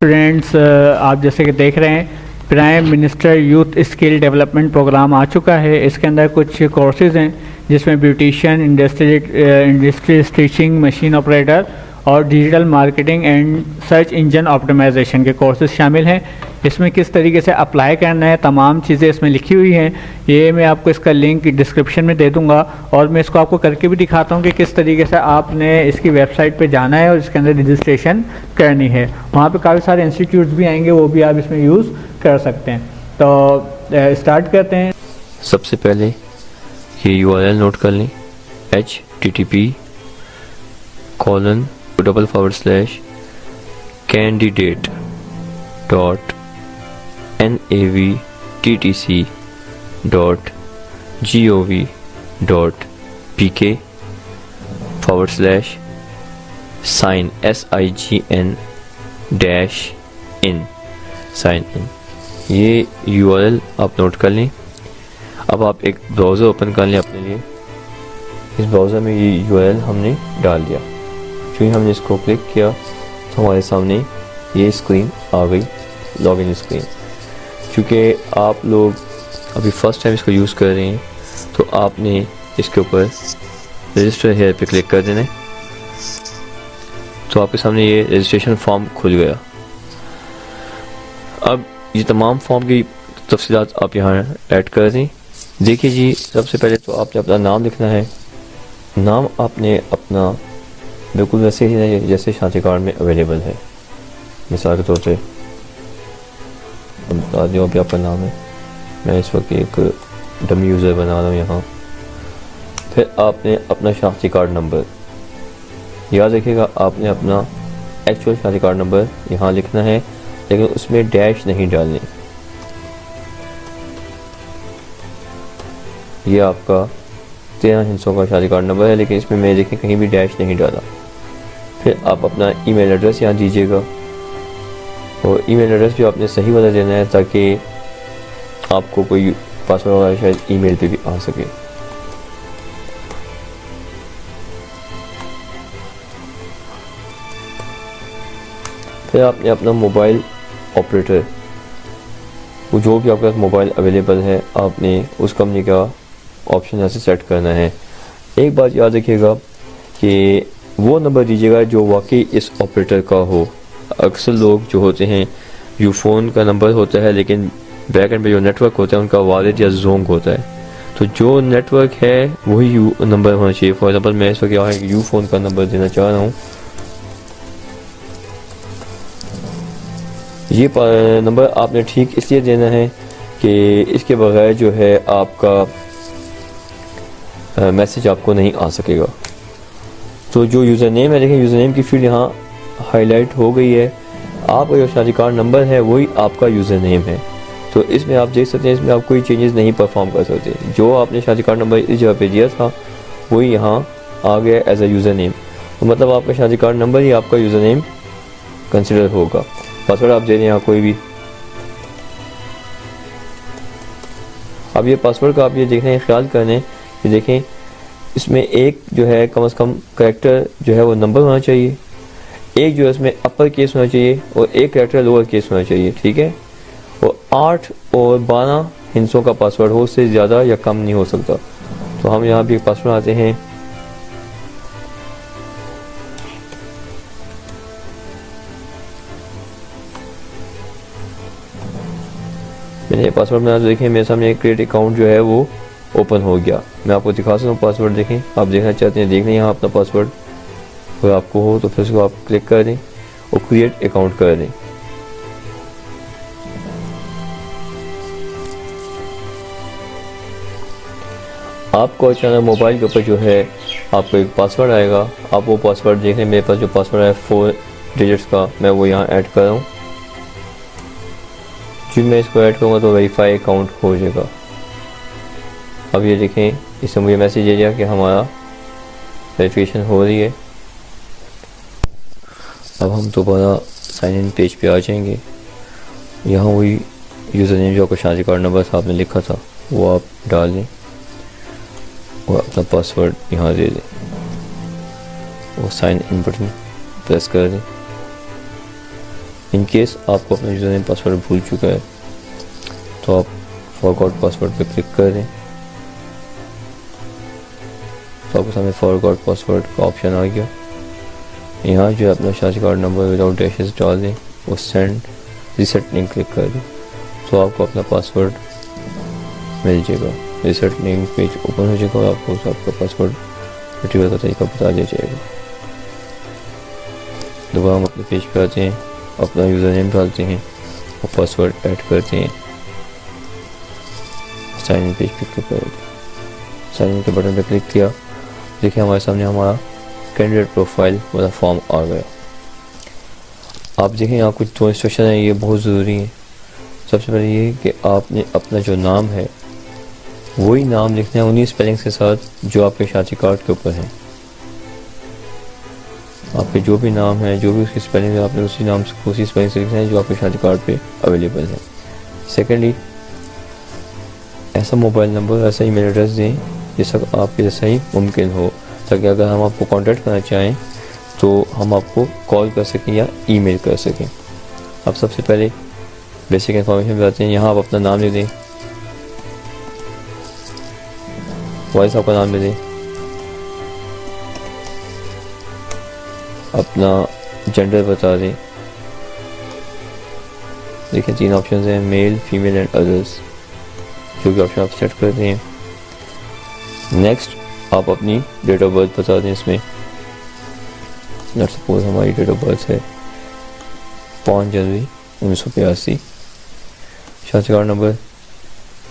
Students, आप जैसे कि देख रहे हैं prime minister youth skill development programme आ चुका है। इसके अंदर कुछ कोर्सेज़ हैं जिसमें beautician, industry stitching, machine operator और digital marketing and search engine optimisation के कोर्सेज शामिल हैं। इसमें किस तरीके से अप्लाई करना है तमाम चीज़ें इसमें लिखी हुई हैं। ये मैं आपको इसका लिंक डिस्क्रिप्शन में दे दूंगा और मैं इसको आपको करके भी दिखाता हूँ कि किस तरीके से आपने इसकी वेबसाइट पे जाना है और इसके अंदर रजिस्ट्रेशन करनी है। वहाँ पे काफ़ी सारे इंस्टीट्यूट्स भी आएंगे, वो भी आप इसमें यूज़ कर सकते हैं। तो स्टार्ट करते हैं। सबसे पहले ये URL नोट कर लें, http://candidate.navttc.gov.pk/sign sign in। ये URL आप नोट कर लें। अब आप एक ब्राउज़र ओपन कर लें अपने लिए। इस ब्राउज़र में ये URL हमने डाल दिया। जो ही हमने इसको क्लिक किया तो हमारे सामने ये स्क्रीन आ गई, लॉगिन स्क्रीन। क्योंकि आप लोग अभी फर्स्ट टाइम इसको यूज़ कर रहे हैं तो आपने इसके ऊपर रजिस्टर हेयर पे क्लिक कर देना है। तो आपके सामने ये रजिस्ट्रेशन फॉर्म खुल गया। अब ये तमाम फॉर्म की तफसीलात आप यहाँ ऐड कर दें। देखिए जी, सबसे पहले तो आपने अपना नाम लिखना है। नाम आपने अपना बिल्कुल वैसे ही है जैसे शादी कार्ड में अवेलेबल है। मिसाल के तौर से बता दूँ अभी आपका नाम है, मैं इस वक्त एक डमी यूज़र बना रहा हूँ यहाँ। फिर आपने अपना शादी कार्ड नंबर, याद रखिएगा आपने अपना एक्चुअल शादी कार्ड नंबर यहाँ लिखना है, लेकिन उसमें डैश नहीं डालनी। ये आपका 13 हिस्सों का शादी कार्ड नंबर है, लेकिन इसमें मैं देखें कहीं भी डैश नहीं डाला। फिर आप अपना ईमेल एड्रेस यहाँ दीजिएगा और ईमेल एड्रेस भी आपने सही वाला देना है ताकि आपको कोई पासवर्ड वगैरह शायद ईमेल पे भी आ सके। फिर आपने अपना मोबाइल ऑपरेटर, वो जो भी आपके पास मोबाइल अवेलेबल है, आपने उस कंपनी का ऑप्शन ऐसे सेट करना है। एक बात याद रखिएगा कि वो नंबर दीजिएगा जो वाकई इस ऑपरेटर का हो। अक्सर लोग जो होते हैं यूफोन का नंबर होता है, लेकिन बैक एंड पे जो नेटवर्क होता है उनका वालिद या जोंग होता है। तो जो नेटवर्क है वही नंबर होना चाहिए। फॉर एग्जाम्पल मैं इस वक्त यहाँ यूफोन का नंबर देना चाह रहा हूँ। ये नंबर आपने ठीक इसलिए देना है कि इसके बगैर जो है आपका मैसेज आपको नहीं आ सकेगा। तो जो यूज़र नेम है, देखें यूज़र नेम की फील्ड यहाँ हाईलाइट हो गई है। आपका जो शादी कार्ड नंबर है वही आपका यूज़र नेम है। तो इसमें आप देख सकते हैं, इसमें आप कोई चेंजेस नहीं परफॉर्म कर सकते। जो आपने शादी कार्ड नंबर इस जगह पे दिया था वही यहाँ आ गया एज अ यूज़र नेम। तो मतलब आपका शादी कार्ड नंबर ही आपका यूज़र नेम कंसिडर होगा। पासवर्ड आप दे दें यहाँ कोई भी। अब ये पासवर्ड का आप ये देख रहे हैं, ख्याल करने ये देखें इसमें एक जो है कम से कम कैरेक्टर जो है वो नंबर होना चाहिए, एक जो है इसमें अपर केस होना चाहिए और एक कैरेक्टर लोअर केस होना चाहिए, ठीक है। और 8 और 12 हिंसों का पासवर्ड हो, उससे ज़्यादा या कम नहीं हो सकता। तो हम यहाँ भी एक पासवर्ड आते हैं। मैंने पासवर्ड बना, देखें मेरे सामने क्रिएट अकाउंट जो है वो ओपन हो गया। मैं आपको दिखा सकता हूँ पासवर्ड। देखें, आप देखना चाहते हैं, देख लें यहाँ अपना पासवर्ड। अगर आपको हो तो फिर उसको आप क्लिक कर दें और क्रिएट अकाउंट कर दें। आपको अचानक मोबाइल के ऊपर जो है आपको एक पासवर्ड आएगा। आप वो पासवर्ड देख लें, मेरे पास जो पासवर्ड है 4 डिजिट्स का, मैं वो यहाँ ऐड कर रहा हूँ। जब मैं इसको ऐड करूँगा तो वेरीफाई अकाउंट हो जाएगा। अब ये देखें, इससे मुझे मैसेज दे दिया कि हमारा वेरिफिकेशन हो रही है। अब हम दोबारा साइन इन पेज पे आ जाएंगे। यहाँ वही यूज़र नेम जो आपको शादी कार्ड नंबर था आपने लिखा था वो आप डाल दें और अपना पासवर्ड यहाँ दे दें और साइन इन बटन प्रेस कर दें। इन केस आपको अपना यूज़र नेम पासवर्ड भूल चुका है तो आप फॉरगॉट पासवर्ड पे क्लिक कर दें तो आपके सामने फॉरगॉट पासवर्ड का ऑप्शन आ गया। यहाँ जो है अपना शादी कार्ड नंबर विदाउट डैशेस डाल दें और सेंड रीसेट लिंक क्लिक कर दें तो आपको अपना पासवर्ड मिल जाएगा। रीसेट लिंक पेज ओपन हो जाएगा और आपको आपका पासवर्ड रिट्रीवर का तरीका बता दिया जाएगा। दोबारा हम अपने पेज पे आते हैं, अपना यूज़र नेम डालते हैं और पासवर्ड ऐड करते हैं। साइन इन पेज पे क्लिक करें, साइन इन के बटन पे क्लिक किया, देखिए हमारे सामने हमारा कैंडिडेट प्रोफाइल वाला फॉर्म आ गया। आप देखें यहाँ कुछ दो इंस्ट्रक्शन है, ये बहुत ज़रूरी है। सबसे पहले ये कि आपने अपना जो नाम है वही नाम लिखना है उन्हीं स्पेलिंग्स के साथ जो आपके शादी कार्ड के ऊपर है। आपके जो भी नाम है, जो भी उसकी स्पेलिंग है, आपने उसी नाम से उसी स्पेलिंग से लिखना है जो आपके शादी कार्ड पे अवेलेबल है। सेकेंडली, ऐसा मोबाइल नंबर, ऐसा ईमेल एड्रेस दें जैसा आपके जैसा ही मुमकिन हो, ताकि अगर हम आपको कांटेक्ट करना चाहें तो हम आपको कॉल कर सकें या ईमेल कर सकें। आप सबसे पहले बेसिक इन्फॉर्मेशन बताते हैं। यहाँ आप अपना नाम लिख दें, वाइस आपका नाम लिख दें, अपना जेंडर बता दें। देखिए 3 ऑप्शन हैं, मेल, फीमेल एंड अदर्स, जो भी ऑप्शन आप सेट करते हैं। नेक्स्ट, आप अपनी डेट ऑफ बर्थ बता दें। इसमें लेट्स सपोज हमारी डेट ऑफ बर्थ है 5 जनवरी 1982। शादी कार्ड नंबर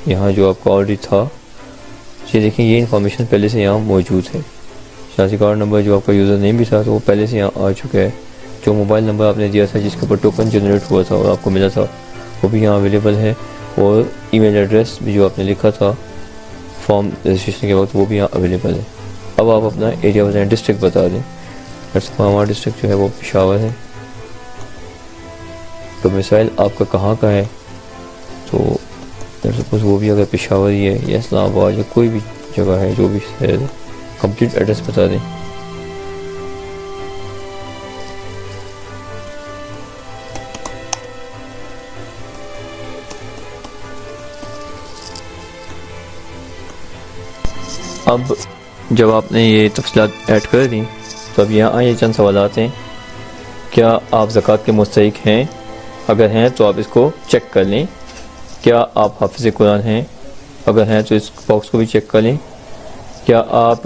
यहाँ जो आपका ऑलरेडी था, ये देखें ये इन्फॉर्मेशन पहले से यहाँ मौजूद है। शादी कार्ड नंबर जो आपका यूज़र नेम भी था तो वो पहले से यहाँ आ चुका है। जो मोबाइल नंबर आपने दिया था जिसके ऊपर टोकन जनरेट हुआ था और आपको मिला था वो भी यहाँ अवेलेबल है, और ईमेल एड्रेस भी जो आपने लिखा था फॉर्म रजिस्ट्रेशन के वक्त वो भी यहाँ अवेलेबल है। अब आप अपना एरिया बताएं, डिस्ट्रिक्ट बता दें। हमारा डिस्ट्रिक्ट जो है वो पेशावर है। तो मिसाइल आपका कहाँ का है, तो सपोज वो भी अगर पेशावर ही है या इस्लामाबाद या कोई भी जगह है, जो भी शहर है, कंप्लीट एड्रेस बता दें। अब जब आपने ये तफसीलात ऐड कर दी तो अब यहाँ ये चंद सवालात हैं। क्या आप ज़कात के मुस्तहिक हैं? अगर हैं तो आप इसको चेक कर लें। क्या आप हाफिज़ कुरान हैं? अगर हैं तो इस बॉक्स को भी चेक कर लें। क्या आप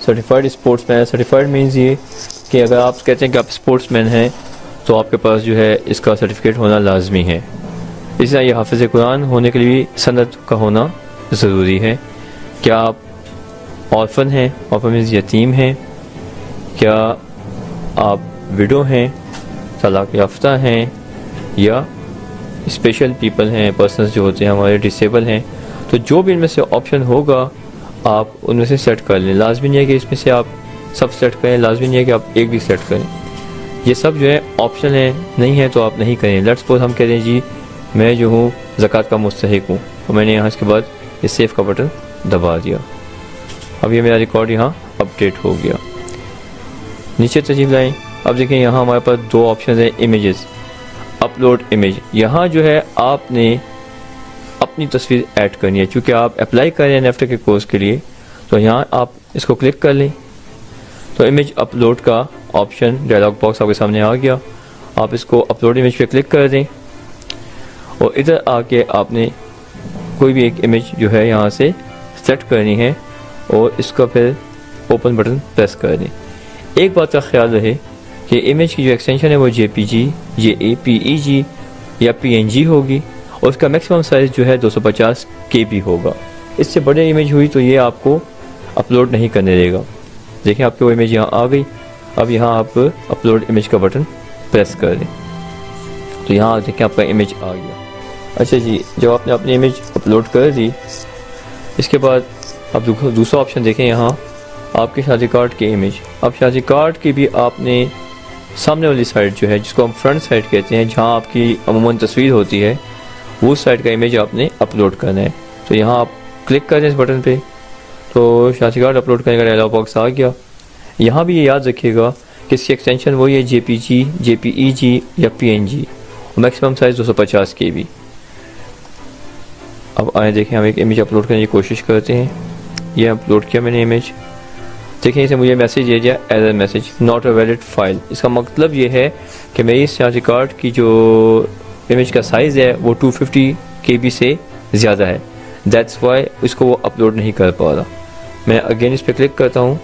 सर्टिफाइड स्पोर्ट्समैन? सर्टिफाइड मीन्स ये कि अगर आप कहते हैं कि आप स्पोर्ट्समैन हैं तो आपके पास जो है इसका सर्टिफिकेट होना लाजमी है। इसी तरह ये हाफिज़ कुरान होने के लिए भी सनद का होना ज़रूरी है। क्या आप ऑर्फन हैं? ऑर्फन मीन्स यतीम हैं। क्या आप विडो हैं, तलाक याफ्ता हैं, या स्पेशल पीपल हैं, पर्सन्स जो होते हैं हमारे डिसेबल हैं? तो जो भी इनमें से ऑप्शन होगा आप उनमें से सेट कर लें। लाजमी नहीं है कि इसमें से आप सब सेट करें, लाजमी नहीं है कि आप एक भी सेट करें। ये सब जो है ऑप्शन है, नहीं है तो आप नहीं करें। लेट्स सपोज हम कह दें जी मैं जो हूँ ज़कात का मुस्तहिक हूँ, और मैंने यहाँ इसके बाद ये सेव का बटन दबा दिया। अब ये मेरा रिकॉर्ड यहाँ अपडेट हो गया। नीचे तशरीफ लाएँ। अब देखें यहाँ हमारे पास 2 ऑप्शन हैं, इमेजेस, अपलोड इमेज। यहाँ जो है आपने अपनी तस्वीर ऐड करनी है। चूँकि आप अप्लाई कर रहे हैं नेफ्टा के कोर्स के लिए तो यहाँ आप इसको क्लिक कर लें तो इमेज अपलोड का ऑप्शन डायलॉग बॉक्स आपके सामने आ गया। आप इसको अपलोड इमेज पे क्लिक कर दें और इधर आके आपने कोई भी एक इमेज जो है यहाँ से सेट करनी है और इसका फिर ओपन बटन प्रेस कर दें। एक बात का ख्याल रहे कि इमेज की जो एक्सटेंशन है वो JPG, JPEG या PNG होगी और उसका मैक्सिमम साइज़ जो है 250 KB होगा। इससे बड़े इमेज हुई तो ये आपको अपलोड नहीं करने देगा। देखिए आपकी वो इमेज यहाँ आ गई। अब यहाँ आप अपलोड इमेज का बटन प्रेस कर दें तो यहाँ देखें आपका इमेज आ गया। अच्छा जी, जब आपने अपनी इमेज अपलोड कर दी इसके बाद अब दूसरा ऑप्शन देखें यहाँ आपके शादी कार्ड की इमेज। अब शादी कार्ड की भी आपने सामने वाली साइड जो है जिसको हम फ्रंट साइड कहते हैं, जहाँ आपकी अमूमन तस्वीर होती है, वो साइड का इमेज आपने अपलोड करना है। तो यहाँ आप क्लिक करें इस बटन पे तो शादी कार्ड अपलोड करने का डायलॉग बॉक्स आ गया। यहाँ भी ये याद रखिएगा कि इसकी एक्सटेंशन वही है JPG, JPEG या PNG। और मैक्सिमम साइज़ 250 KB। अब आए देखें, हम एक इमेज अपलोड करने की कोशिश करते हैं। ये अपलोड किया मैंने इमेज, देखें इसे मुझे मैसेज दे दिया, error message, not a valid file. इसका मतलब ये है कि मेरी इस स्नैपचैट कार्ड की जो इमेज का साइज़ है वो 250 KB से ज़्यादा है, दैट्स वाई इसको वो अपलोड नहीं कर पा रहा। मैं अगेन इस पर क्लिक करता हूँ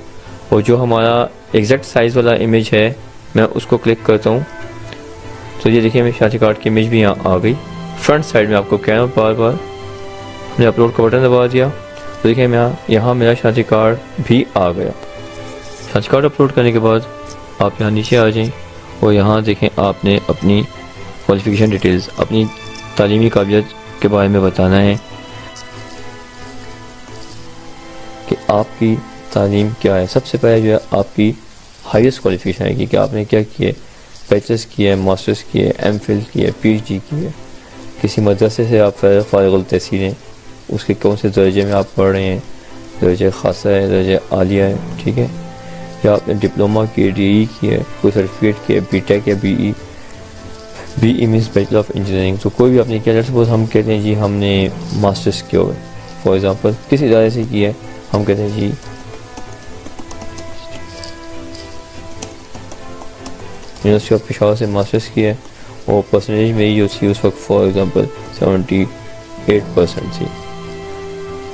और जो हमारा एग्जैक्ट साइज़ वाला इमेज है मैं उसको क्लिक करता हूँ, तो ये देखिए मेरी स्नैपचैट कार्ड की इमेज भी यहाँ आ गई। फ्रंट साइड में आपको कह रहा हूँ बार बार, मैंने अपलोड का बटन दबा दिया तो देखिए मैं यहाँ मेरा स्नैपचैट कार्ड भी आ गया। स्नैपचैट कार्ड अपलोड करने के बाद आप यहाँ नीचे आ जाएं और यहाँ देखें आपने अपनी क्वालिफिकेशन डिटेल्स, अपनी तालीमी काबिलियत के बारे में बताना है कि आपकी तालीम क्या है। सबसे पहले जो है आपकी हाईएस्ट क्वालिफिकेशन है कि आपने क्या किया है, बैचलर्स किया है, मास्टर्स किया है, एमफिल किया है, PhD की है, किसी मदरसे से आप फारिगुल तहसील हैं, उसके कौन से दर्जे में आप पढ़ रहे हैं, दर्जे खासा है, दर्जे आलिया है, ठीक है, या आपने डिप्लोमा की, DE की है, कोई सर्टिफिकेट की है, BTech या BE means bachelor of engineering. तो कोई भी आपने किया, सपोज हम कहते हैं जी हमने मास्टर्स किया हुआ है, फॉर एग्ज़ाम्पल किसी इदारे से किया है, हम कहते हैं जी यूनिवर्सिटी ऑफ पेशावर से मास्टर्स किया है और परसेंटेज मेरी जो थी उस वक्त फॉर एग्ज़ाम्पल 78% थी,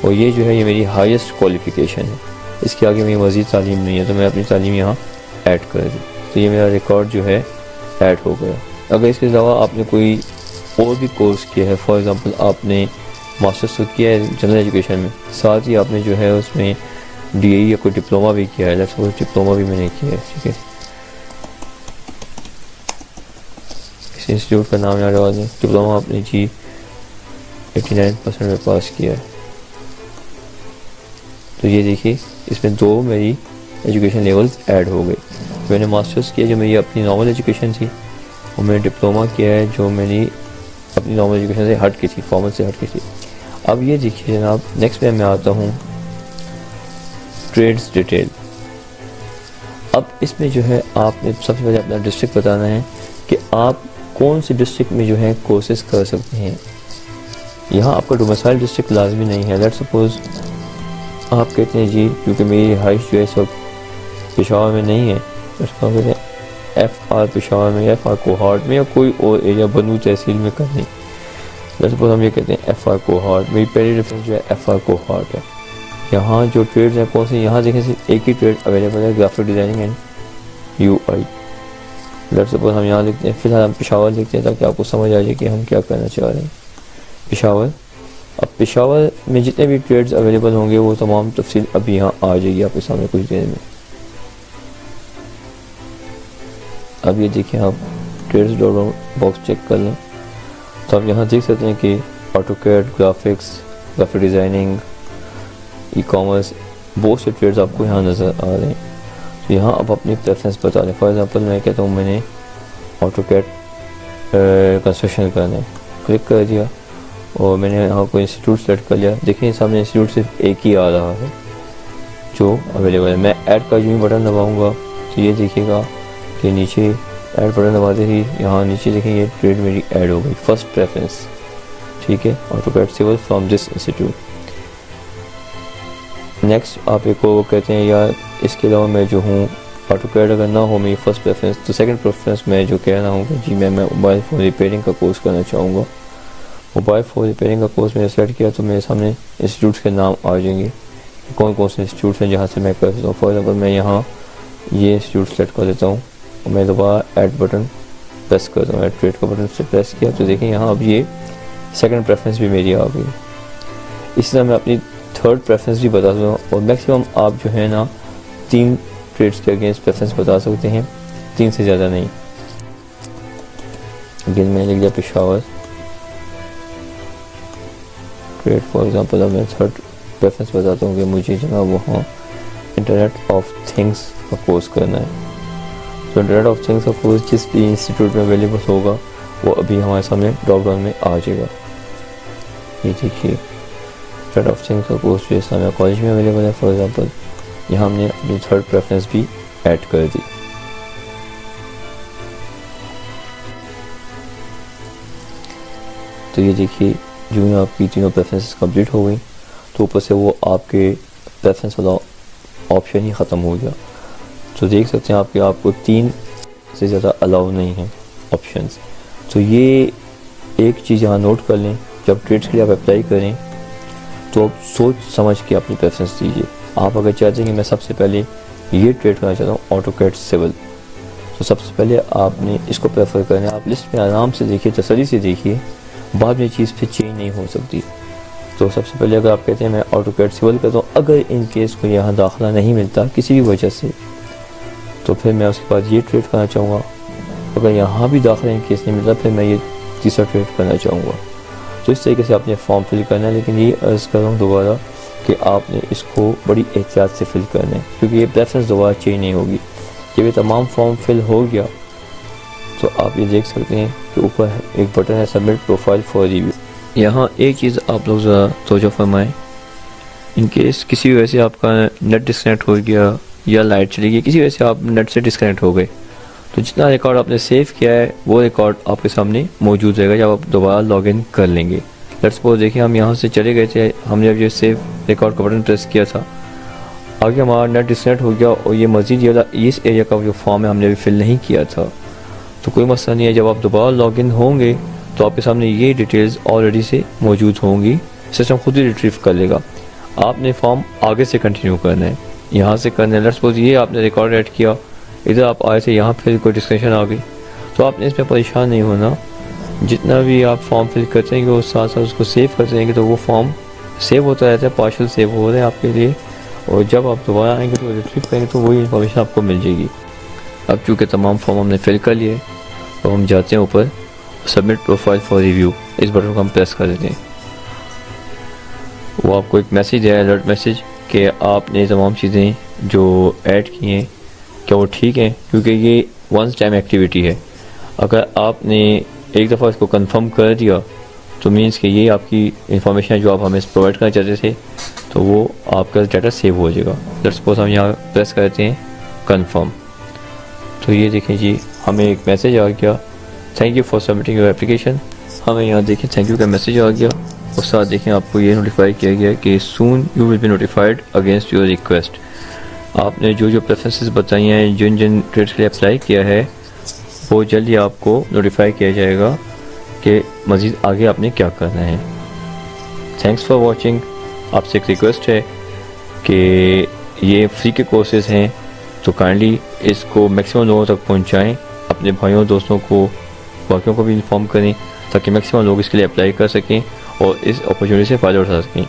और ये जो है ये मेरी हाईएस्ट क्वालिफ़िकेशन है, इसके आगे मेरी मज़ीद तालीम नहीं है, तो मैं अपनी तालीम यहाँ ऐड कर दी, तो ये मेरा रिकॉर्ड जो है ऐड हो गया। अगर इसके अलावा आपने कोई और भी कोर्स किया है, फॉर एग्ज़ाम्पल आपने मास्टर्स तो किया है जनरल एजुकेशन में, साथ ही आपने जो है उसमें DE या कोई डिप्लोमा भी किया है, लेट्स सपोज डिप्लोमा भी मैंने किया है, ठीक है, इस इंस्टीट्यूट का नाम याद रखा दें, डिप्लोमा आपने जी 89% में पास किया है, तो ये देखिए इसमें 2 मेरी एजुकेशन लेवल्स ऐड हो गए। मैंने मास्टर्स किया जो मेरी अपनी नॉर्मल एजुकेशन थी, और मैंने डिप्लोमा किया है जो मेरी अपनी नॉर्मल एजुकेशन से हट की थी, फॉर्मल से हट की थी। अब ये देखिए जनाब, नेक्स्ट में मैं आता हूँ ट्रेड्स डिटेल। अब इसमें जो है आपने सबसे पहले अपना डिस्ट्रिक्ट बताना है कि आप कौन सी डिस्ट्रिक्ट में जो है कोर्सेज कर सकते हैं। यहाँ आपका डोमिसाइल डिस्ट्रिक्ट लाजमी नहीं है, लेट्स सपोज आप कहते हैं जी क्योंकि मेरी हाइश जो है सब पेशावर में नहीं है, उसको कहते हैं FR पेशावर में, FR कोहार्ट में, या कोई और एरिया बनू तहसील में करनी। लेट्स सपोज हम ये कहते हैं FR कोहार्ट, मेरी पहली रेफरेंस जो है FR कोहार्ट है। यहाँ जो ट्रेड्स हैं कौन से, यहाँ देखें सिर्फ एक ही ट्रेड अवेलेबल है, graphic designing and UI। Let's suppose हम यहाँ लिखते हैं, फिलहाल हम पेशावर लिखते हैं ताकि आपको समझ आ जाए कि हम क्या करना चाह रहे हैं। पेशावर, अब पेशावर में जितने भी ट्रेड्स अवेलेबल होंगे वो तमाम तफसील अभी यहाँ आ जाएगी आपके सामने कुछ देर में। अब ये देखिए आप ट्रेड्स ड्रॉप बॉक्स चेक कर लें तो आप यहाँ देख सकते हैं कि AutoCAD, graphics, graphic designing, e-commerce, बहुत से ट्रेड्स आपको यहाँ नज़र आ रहे हैं। तो यहाँ आप अपनी प्रेफरेंस बता दें। फॉर एग्ज़ाम्पल मैं कहता हूँ मैंने ऑटोकैड कंस्ट्रक्शन करना है, क्लिक कर दिया और मैंने यहाँ कोई इंस्टीट्यूट सेलेक्ट कर लिया। देखिए सामने इंस्टीट्यूट सिर्फ एक ही आ रहा है जो अवेलेबल है। मैं ऐड का यूँ ही बटन दबाऊँगा तो ये देखिएगा कि नीचे ऐड बटन दबाते ही यहाँ नीचे देखें ये ट्रेड मेरी ऐड हो गई, फर्स्ट प्रेफरेंस, ठीक है, AutoCAD civil from this institute. Next आप एक को कहते हैं यार इसके अलावा मैं जो हूँ ऑटोकैड अगर ना हो मेरी फर्स्ट प्रेफरेंस, तो सेकंड प्रेफरेंस मैं जो कह रहा हूँ कि जी मैं मोबाइल फ़ोन रिपेयरिंग का कोर्स करना चाहूँगा। मोबाइल फ़ोन रिपेयरिंग का कोर्स मैंने सेलेक्ट किया तो मेरे सामने इंस्टीट्यूट्स के नाम आ जाएंगे, कौन कौन से इंस्टीट्यूट्स हैं जहाँ से मैं कर सकता हूँ। फॉर एग्जाम्पल मैं यहाँ ये इंस्टीट्यूट सेलेक्ट कर देता हूँ और मैं दोबारा ऐड बटन प्रेस करता हूँ, ऐड ट्रेड का बटन से प्रेस किया तो देखें यहाँ अब ये सेकंड प्रेफरेंस भी मेरी आ गई। इसी तरह मैं अपनी थर्ड प्रेफरेंस भी बता दूँगा और मैक्सिमम आप जो है ना 3 ट्रेड्स के अगेंस्ट प्रेफरेंस बता सकते हैं, 3 से ज़्यादा नहीं। अगेन मैंने लिख दिया पेशावर ट्रेड। फॉर एग्जांपल अब मैं थर्ड प्रेफरेंस बताता हूँ कि मुझे जनाब वहाँ इंटरनेट ऑफ थिंग्स का कोर्स करना है। तो इंटरनेट ऑफ थिंग्स का कोर्स जिस भी इंस्टीट्यूट में अवेलेबल होगा वो अभी हमारे सामने ड्रॉप डाउन में आ जाएगा। ये देखिए इंटरनेट ऑफ थिंग्स का कोर्स जो इस्लामिया कॉलेज में अवेलेबल है। फॉर एग्जांपल यहाँ हमने अपनी थर्ड प्रेफरेंस भी ऐड कर दी। तो ये देखिए जो ही आपकी तीनों प्रेफरेंसेस कंप्लीट हो गई तो ऊपर से वो आपके प्रेफरेंस वाला ऑप्शन ही ख़त्म हो गया। तो देख सकते हैं आपको 3 से ज़्यादा अलाउ नहीं है ऑप्शंस। तो ये एक चीज़ यहाँ नोट कर लें, जब ट्रेड्स के लिए आप अप्लाई करें तो आप सोच समझ के अपनी प्रेफरेंस दीजिए। आप अगर चाहते हैं कि मैं सबसे पहले ये ट्रेड करना चाहता हूँ ऑटोकैड सिविल, तो सबसे पहले आपने इसको प्रेफर करना है। आप लिस्ट में आराम से देखिए, तसल्ली से देखिए, बाद में चीज़ फिर चेंज नहीं हो सकती। तो सबसे पहले अगर आप कहते हैं मैं ऑटोकैड सिविल करता हूँ, अगर इन केस को यहाँ दाखिला नहीं मिलता किसी भी वजह से, तो फिर मैं उसके बाद ये ट्रेड करना चाहूँगा। अगर यहाँ भी दाखिला इन केस नहीं मिलता फिर मैं ये तीसरा ट्रेड करना चाहूँगा। तो इस तरीके से आपने फॉर्म फिल करना है, लेकिन ये अर्ज़ कर रहा हूँ दोबारा कि आपने इसको बड़ी एहतियात से फिल करना है, क्योंकि ये प्रेफरेंस दोबारा चेंज नहीं होगी। जब ये तमाम फॉर्म फिल हो गया तो आप ये देख सकते हैं कि ऊपर एक बटन है सबमिट प्रोफाइल फॉर रिव्यू। यहाँ एक चीज़ आप लोग ज़रा तवज्जो फरमाएं, इन केस किसी वजह से आपका नेट डिस्कनेक्ट हो गया या लाइट चली गई, किसी वजह से आप नेट से डिस्कनेक्ट हो गए, तो जितना रिकॉर्ड आपने सेव किया है वो रिकॉर्ड आपके सामने मौजूद रहेगा जब आप दोबारा लॉगिन कर लेंगे। लेट्स सपोज देखिए हम यहाँ से चले गए थे, हमने अब ये सेव रिकॉर्ड का बटन प्रेस किया था, आगे हमारा नेट डिस्कनेक्ट हो गया और ये मज़ीद ये वाला इस एरिया का जो फॉर्म है हमने अभी फिल नहीं किया था, तो कोई मसला नहीं है। जब आप दोबारा लॉगिन होंगे तो आपके सामने ये डिटेल्स ऑलरेडी से मौजूद होंगी, सिस्टम खुद ही रिट्रीव कर लेगा। आपने फॉर्म आगे से कंटिन्यू करना है, यहाँ से करना है। लेट्स सपोज ये आपने रिकॉर्ड ऐड किया, इधर आप आए थे, यहाँ फिर कोई डिस्कशन आ गई, तो आपने इसमें परेशान नहीं होना। जितना भी आप फॉर्म फिल करते हैं वो साथ साथ उसको सेव करते रहेंगे तो वो फॉर्म सेव होता रहता है, पार्शल सेव हो रहे हैं आपके लिए, और जब आप दोबारा आएंगे तो रिट्रीव करेंगे तो वही इन्फॉर्मेशन आपको मिल जाएगी। अब चूँकि तमाम फॉर्म हमने फिल कर लिए तो हम जाते हैं ऊपर सबमिट प्रोफाइल फॉर रिव्यू, इस बटन को हम प्रेस कर देते हैं। वो आपको एक मैसेज है, अलर्ट मैसेज, कि आपने तमाम चीज़ें जो ऐड की हैं क्या वो ठीक हैं, क्योंकि ये वन टाइम एक्टिविटी है। अगर आपने एक दफ़ा इसको कंफर्म कर दिया तो मीन्स कि ये आपकी इंफॉर्मेशन है जो आप हमें प्रोवाइड करना चाहते थे, तो वो आपका डाटा सेव हो जाएगा। लेट्स सपोज हम यहाँ प्रेस करते हैं कंफर्म, तो ये देखें जी हमें एक मैसेज आ गया, thank you for submitting your application. हमें यहाँ देखें थैंक यू का मैसेज आ गया और साथ देखें आपको ये नोटिफाई किया गया कि soon you will be notified against your request. आपने जो जो प्रेफरेंसेस बताई हैं, जिन जिन ट्रेड्स के लिए अप्लाई किया है, वो जल्दी आपको नोटिफाई किया जाएगा कि मज़ीद आगे आपने क्या करना है। Thanks for watching. आपसे एक रिक्वेस्ट है कि ये फ्री के कोर्सेज हैं तो काइंडली इसको मैक्सिमम लोगों तक पहुंचाएं, अपने भाइयों दोस्तों को बाकियों को भी इन्फॉर्म करें ताकि मैक्सिमम लोग इसके लिए अप्लाई कर सकें और इस अपॉर्चुनिटी से फ़ायदा उठा सकें।